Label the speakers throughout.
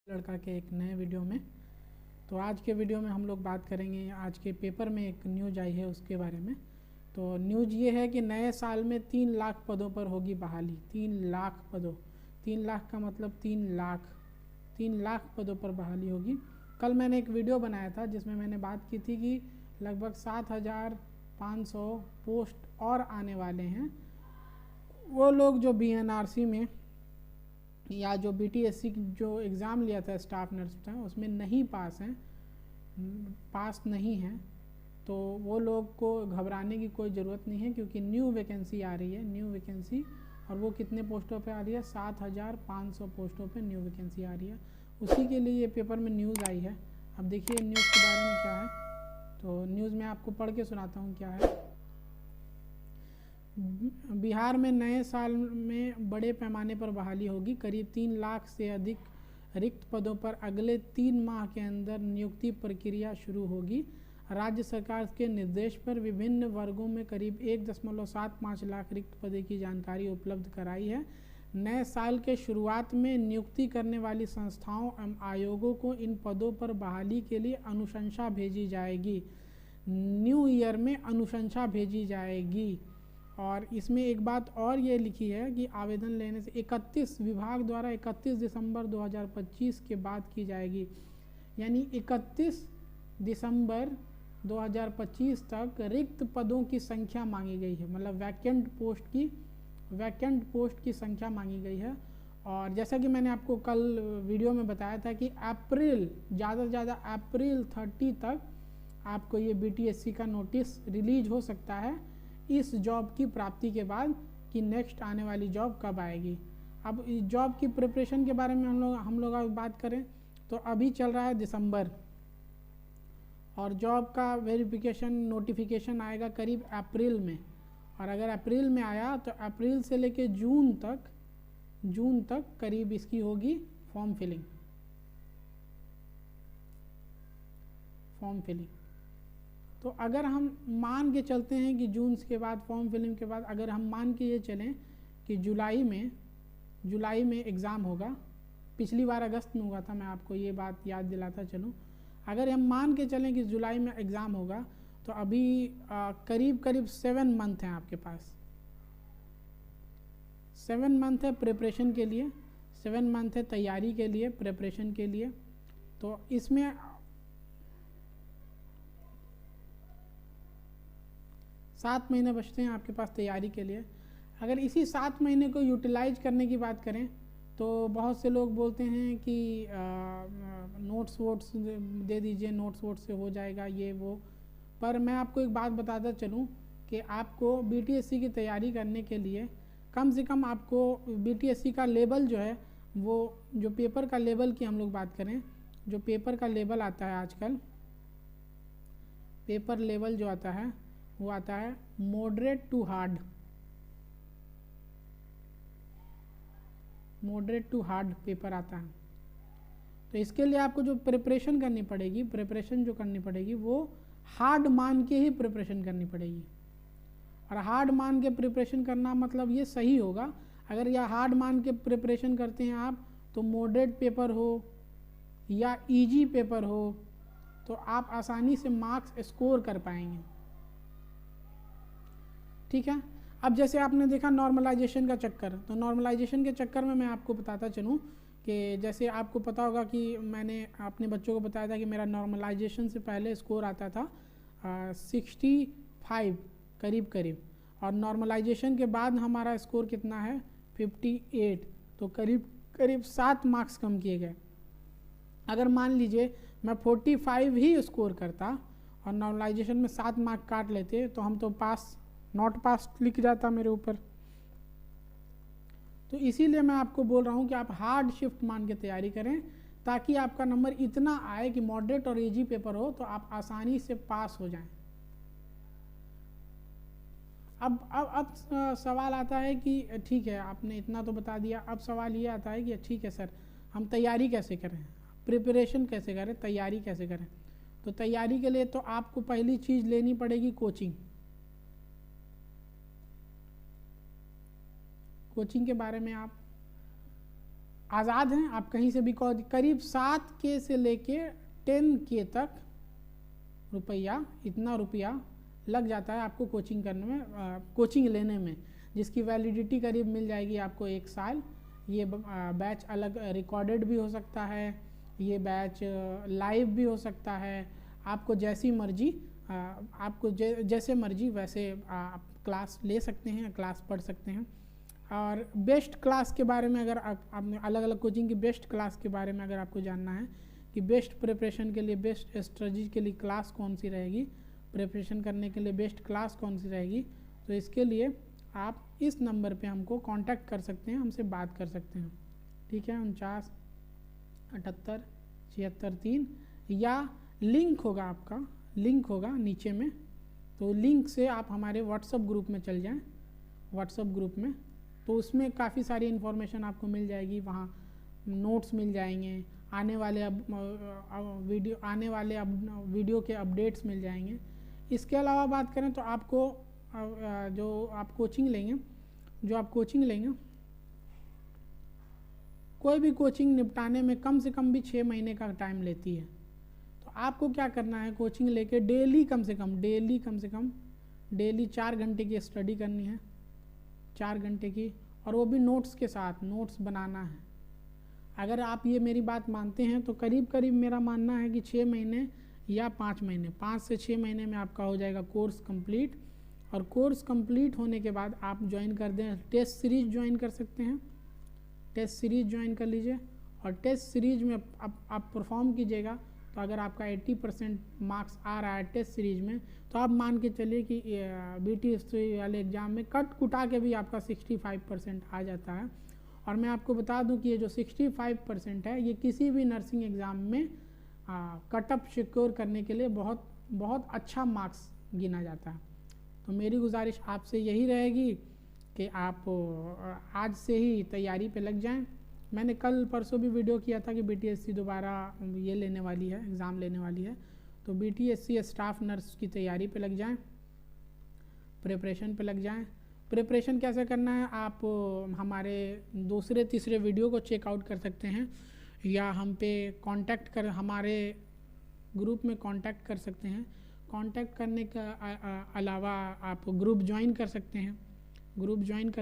Speaker 1: लड़का के एक नए वीडियो में। तो आज के वीडियो में हम लोग बात करेंगे, आज के पेपर में एक न्यूज आई है उसके बारे में। तो न्यूज ये है कि नए साल में 3 लाख पदों पर होगी बहाली। 3 लाख पदों, 3 लाख का मतलब 3 लाख पदों पर बहाली होगी। कल मैंने एक वीडियो बनाया था जिसमें मैंने बात की थी कि लगभग 7,500 पोस्ट और आने वाले हैं। वो लोग जो BNRC में या जो BTSC जो एग्ज़ाम लिया था स्टाफ नर्स का, उसमें नहीं पास नहीं हैं, तो वो लोग को घबराने की कोई ज़रूरत नहीं है, क्योंकि न्यू वैकेंसी आ रही है, न्यू वैकेंसी। और वो कितने पोस्टों पे आ रही है? 7,500 पोस्टों पे न्यू वैकेंसी आ रही है। उसी के लिए ये पेपर में न्यूज़ आई है। अब देखिए न्यूज़ के बारे में क्या है। तो न्यूज़ में आपको पढ़ के सुनाता हूँ क्या है। बिहार में नए साल में बड़े पैमाने पर बहाली होगी। करीब 3 लाख से अधिक रिक्त पदों पर अगले 3 माह के अंदर नियुक्ति प्रक्रिया शुरू होगी। राज्य सरकार के निर्देश पर विभिन्न वर्गों में करीब 1.75 लाख रिक्त पदों की जानकारी उपलब्ध कराई है। नए साल के शुरुआत में नियुक्ति करने वाली संस्थाओं एवं आयोगों को इन पदों पर बहाली के लिए अनुशंसा भेजी जाएगी। न्यू ईयर में अनुशंसा भेजी जाएगी। और इसमें एक बात और ये लिखी है कि आवेदन लेने से 31 विभाग द्वारा 31 दिसंबर 2025 के बाद की जाएगी। यानी 31 दिसंबर 2025 तक रिक्त पदों की संख्या मांगी गई है, मतलब वैकेंट पोस्ट की संख्या मांगी गई है। और जैसा कि मैंने आपको कल वीडियो में बताया था कि अप्रैल, ज़्यादा से ज़्यादा अप्रैल 30 तक आपको ये BTSC का नोटिस रिलीज हो सकता है इस जॉब की प्राप्ति के बाद, कि नेक्स्ट आने वाली जॉब कब आएगी। अब इस जॉब की प्रिपरेशन के बारे में हम लोग अब बात करें तो अभी चल रहा है दिसंबर, और जॉब का वेरिफिकेशन नोटिफिकेशन आएगा करीब अप्रैल में। और अगर अप्रैल में आया तो अप्रैल से लेके जून तक करीब इसकी होगी फॉर्म फिलिंग। तो अगर हम मान के चलते हैं कि जून के बाद, फॉर्म फिलिंग के बाद, अगर हम मान के ये चलें कि जुलाई में एग्ज़ाम होगा। पिछली बार अगस्त में हुआ था, मैं आपको ये बात याद दिलाता चलूँ। अगर हम मान के चलें कि जुलाई में एग्ज़ाम होगा तो अभी करीब 7 मंथ हैं आपके पास। 7 मंथ है प्रिपरेशन के लिए, 7 मंथ है तैयारी के लिए, प्रिपरेशन के लिए। तो इसमें 7 महीने बचते हैं आपके पास तैयारी के लिए। अगर इसी 7 महीने को यूटिलाइज करने की बात करें तो बहुत से लोग बोलते हैं कि नोट्स वोट्स दे दीजिए, नोट्स वोट्स से हो जाएगा ये वो। पर मैं आपको एक बात बताता चलूँ कि आपको BTSC की तैयारी करने के लिए कम से कम आपको BTSC का लेवल जो है, वो जो पेपर का लेवल की हम लोग बात करें, जो पेपर का लेवल आता है आजकल, पेपर लेवल जो आता है वो आता है मॉडरेट टू हार्ड पेपर आता है। तो इसके लिए आपको जो प्रिपरेशन करनी पड़ेगी वो हार्ड मान के ही प्रिपरेशन करनी पड़ेगी। और हार्ड मान के प्रिपरेशन करना मतलब ये सही होगा। अगर यह हार्ड मान के प्रिपरेशन करते हैं आप, तो मॉडरेट पेपर हो या इजी पेपर हो, तो आप आसानी से मार्क्स स्कोर कर पाएंगे। ठीक है। अब जैसे आपने देखा नॉर्मलाइजेशन का चक्कर, तो नॉर्मलाइजेशन के चक्कर में मैं आपको बताता चलूँ कि जैसे आपको पता होगा कि मैंने अपने बच्चों को बताया था कि मेरा नॉर्मलाइजेशन से पहले स्कोर आता था 65 करीब, और नॉर्मलाइजेशन के बाद हमारा स्कोर कितना है 58। तो करीब 7 मार्क्स कम किए गए। अगर मान लीजिए मैं 45 ही स्कोर करता और नॉर्मलाइजेशन में 7 मार्क काट लेते, तो हम तो नॉट पास लिख जाता मेरे ऊपर। तो इसीलिए मैं आपको बोल रहा हूँ कि आप हार्ड शिफ्ट मान के तैयारी करें, ताकि आपका नंबर इतना आए कि मॉडरेट और इजी पेपर हो तो आप आसानी से पास हो जाएं। अब सवाल आता है कि ठीक है आपने इतना तो बता दिया, अब सवाल ये आता है कि ठीक है सर, हम तैयारी कैसे करें, प्रिपरेशन कैसे करें, तैयारी कैसे करें। तो तैयारी के लिए तो आपको पहली चीज़ लेनी पड़ेगी कोचिंग के बारे में आज़ाद हैं, आप कहीं से भी करीब 7K से लेके 10K तक रुपया, इतना रुपया लग जाता है आपको कोचिंग करने में, कोचिंग लेने में, जिसकी वैलिडिटी करीब मिल जाएगी आपको 1 साल। ये बैच अलग रिकॉर्डेड भी हो सकता है, ये बैच लाइव भी हो सकता है, आपको जैसी मर्जी आपको जैसे मर्जी वैसे आप क्लास ले सकते हैं, क्लास पढ़ सकते हैं। और बेस्ट क्लास के बारे में अगर आपने अलग अलग कोचिंग की बेस्ट क्लास के बारे में अगर आपको जानना है कि बेस्ट प्रिपरेशन के लिए, बेस्ट स्ट्रेटजी के लिए क्लास कौन सी रहेगी, प्रिपरेशन करने के लिए बेस्ट क्लास कौन सी रहेगी, तो इसके लिए आप इस नंबर पे हमको कांटेक्ट कर सकते हैं, हमसे बात कर सकते हैं। ठीक है, 49787673, या लिंक होगा, आपका लिंक होगा नीचे में, तो लिंक से आप हमारे व्हाट्सएप ग्रुप में चल जाएं, व्हाट्सएप ग्रुप में, तो उसमें काफ़ी सारी इन्फॉर्मेशन आपको मिल जाएगी। वहाँ नोट्स मिल जाएंगे, आने वाले वीडियो के अपडेट्स मिल जाएंगे। इसके अलावा बात करें तो आपको जो आप कोचिंग लेंगे, कोई भी कोचिंग निपटाने में कम से कम भी 6 महीने का टाइम लेती है। तो आपको क्या करना है, कोचिंग लेके डेली कम से कम डेली 4 घंटे की स्टडी करनी है, 4 घंटे की, और वो भी नोट्स के साथ, नोट्स बनाना है। अगर आप ये मेरी बात मानते हैं तो करीब करीब मेरा मानना है कि 6 महीने या 5 महीने, 5 से 6 महीने में आपका हो जाएगा कोर्स कंप्लीट। और कोर्स कंप्लीट होने के बाद आप ज्वाइन कर दें, टेस्ट सीरीज ज्वाइन कर सकते हैं, टेस्ट सीरीज ज्वाइन कर लीजिए, और टेस्ट सीरीज में आप परफॉर्म कीजिएगा। तो अगर आपका 80% मार्क्स आ रहा है टेस्ट सीरीज में, तो आप मान के चलिए कि BTSC वाले एग्ज़ाम में कट कुटा के भी आपका 65% आ जाता है। और मैं आपको बता दूं कि ये जो 65% है, ये किसी भी नर्सिंग एग्ज़ाम में कटअप सिक्योर करने के लिए बहुत बहुत अच्छा मार्क्स गिना जाता है। तो मेरी गुजारिश आपसे यही रहेगी कि आप आज से ही तैयारी पे लग जाएं। मैंने कल परसों भी वीडियो किया था कि BTSC दोबारा ये लेने वाली है, एग्ज़ाम लेने वाली है, तो BTSC स्टाफ नर्स की तैयारी पे लग जाएं, प्रिपरेशन पे लग जाएं। प्रिपरेशन कैसे करना है आप हमारे दूसरे तीसरे वीडियो को चेकआउट कर सकते हैं, या हम पे हमारे ग्रुप में कांटेक्ट कर सकते हैं। कांटेक्ट करने का अलावा आप ग्रुप ज्वाइन कर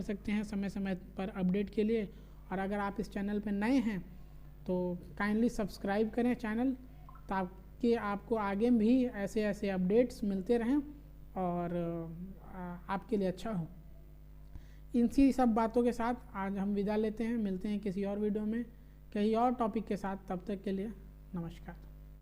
Speaker 1: सकते हैं, समय समय पर अपडेट के लिए। और अगर आप इस चैनल पे नए हैं तो काइंडली सब्सक्राइब करें चैनल, ताकि आपको आगे भी ऐसे ऐसे अपडेट्स मिलते रहें और आपके लिए अच्छा हो। इनसी सब बातों के साथ आज हम विदा लेते हैं, मिलते हैं किसी और वीडियो में कहीं और टॉपिक के साथ। तब तक के लिए नमस्कार।